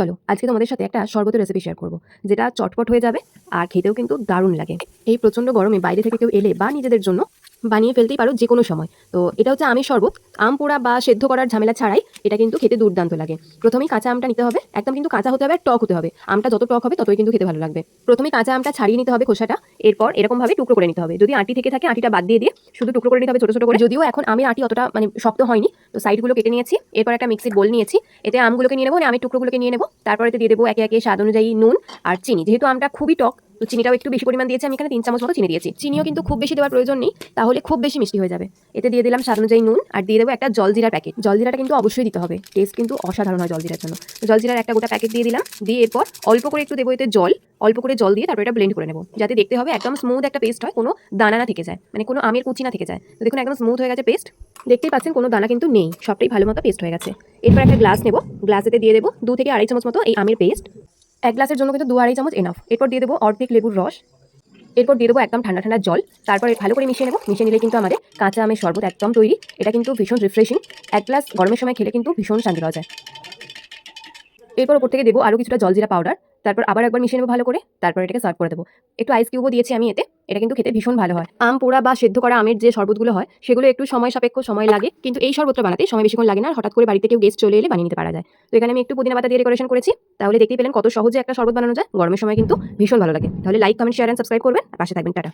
চলো আজকে তোমাদের সাথে একটা শরবতের রেসিপি শেয়ার করব, যেটা চটপট হয়ে যাবে আর খেতেও কিন্তু দারুণ লাগে। এই প্রচণ্ড গরমে বাইরে থেকে কেউ এলে বা নিজেদের জন্য বানিয়ে ফেলতেই পারো যে কোনো সময়। তো এটা হচ্ছে আমের শরবত। আম পোড়া বা সেদ্ধ করার ঝামেলা ছাড়াই এটা কিন্তু খেতে দুর্দান্ত লাগে। প্রথমেই কাঁচা আমটা নিতে হবে, একদম কিন্তু কাঁচা হতে হবে আর টক হতে হবে। আমটা যত টক হবে ততই কিন্তু খেতে ভালো লাগবে। প্রথমে কাঁচা আমটা ছাড়িয়ে নিতে হবে খোসাটা, এরপর এরকমভাবে টুকরো করে নিতে হবে। যদি আঁটি থেকে থাকে আঁটিটা বাদ দিয়ে শুধু টুকরো করে নিতে হবে ছোট ছোট করে। যদিও এখন আমের আঁটি অতটা শক্ত হয়নি, তো সাইডগুলো কেটে নিয়েছি। এরপর একটা মিক্সির বোল নিয়েছি, এতে আমগুলোকে নিয়ে নেবো, আমের টুকরোগুলোকে নিয়ে নেবো। তারপরে দিয়ে দেবো একে একে স্বাদ অনুযায়ী নুন আর চিনি। যেহেতু আমটা খুবই টক, তো চিনিটাও একটু বেশি পরিমাণ দিয়েছি। আমি এখানে 3 চামচ মতো চিনি দিয়েছি। চিনিও কিন্তু খুব বেশি দেওয়ার প্রয়োজন নেই, তাহলে খুব বেশি মিষ্টি হয়ে যাবে। এতে দিয়ে দিলাম স্বাদ অনুযায়ী নুন আর দিয়ে দেবো একটা জলজিরার প্যাকেট। জলজিরাটা কিন্তু অবশ্যই দিতে হবে, টেস্ট কিন্তু অসাধারণ হয় জলজিরার জন্য। জলজিরার একটা গোটা প্যাকেট দিয়ে দিলাম, দিয়ে এরপর অল্প করে একটু দেবো এতে জল। অল্প করে জল দিয়ে তারপর এটা ব্লেন্ড করে নেবো, যাতে দেখতে হবে একদম স্মুথ একটা পেস্ট হয়, কোনো দানা না থেকে যায়, কোনো আমের কুচি না থেকে যায়। তো দেখুন একদম স্মুথ হয়ে গেছে পেস্ট, দেখতেই পাচ্ছেন কোনো দানা কিন্তু নেই, সবটাই ভালো মতো পেস্ট হয়ে গেছে। এরপর একটা গ্লাস নেবো, গ্লাসেতে দিয়ে দেবো 2 থেকে 2.5 চামচ মতো এই আমের পেস্ট। এক গ্লাসের জন্য কিন্তু 2-2.5 চামচ এনাফ। এরপর দিয়ে দেবো অর্ধেক লেবুর রস। এরপর দিয়ে দেবো একদম ঠান্ডা ঠান্ডা জল। তারপরে ভালো করে মিশিয়ে নেবো। মিশিয়ে নিলে কিন্তু আমাদের কাঁচা আমের শরবত একদম তৈরি। এটা কিন্তু ভীষণ রিফ্রেশিং, এক গ্লাস গরমের সময় খেলে কিন্তু ভীষণ শান্তি পাওয়া যায়। এরপর ওপর থেকে দেবো আরও কিছুটা জলজিরা পাউডার। তারপর আবার একবার মিশিয়ে নেবো ভালো করে, তারপর এটাকে সার্ভ করে দেবো। একটু আইস কিউবও দিয়েছি আমি এতে। এটা কিন্তু খেতে ভীষণ ভালো হয়। আম পোড়া বা সেদ্ধ করা আমের যে শরবতগুলো হয় সেগুলো একটু সময় সাপেক্ষ, সময় লাগে, কিন্তু এই শরবতটা বানাতে সময় বেশিক্ষণ লাগে না। আর হঠাৎ করে বাড়িতে কেউ গেস্ট চলে এলে বানিয়ে নিতে পারা যায়। তো এখানে আমি একটু পুদিনা পাতা দিয়ে ডেকোরেশন করেছি। তাহলে দেখতেই পেলেন কত সহজে একটা শরবত বানানো যায়। গরমের সময় কিন্তু ভীষণ ভালো লাগে। তাহলে like, comment, share and subscribe করবেন আর পাশে থাকবেন। টাটা।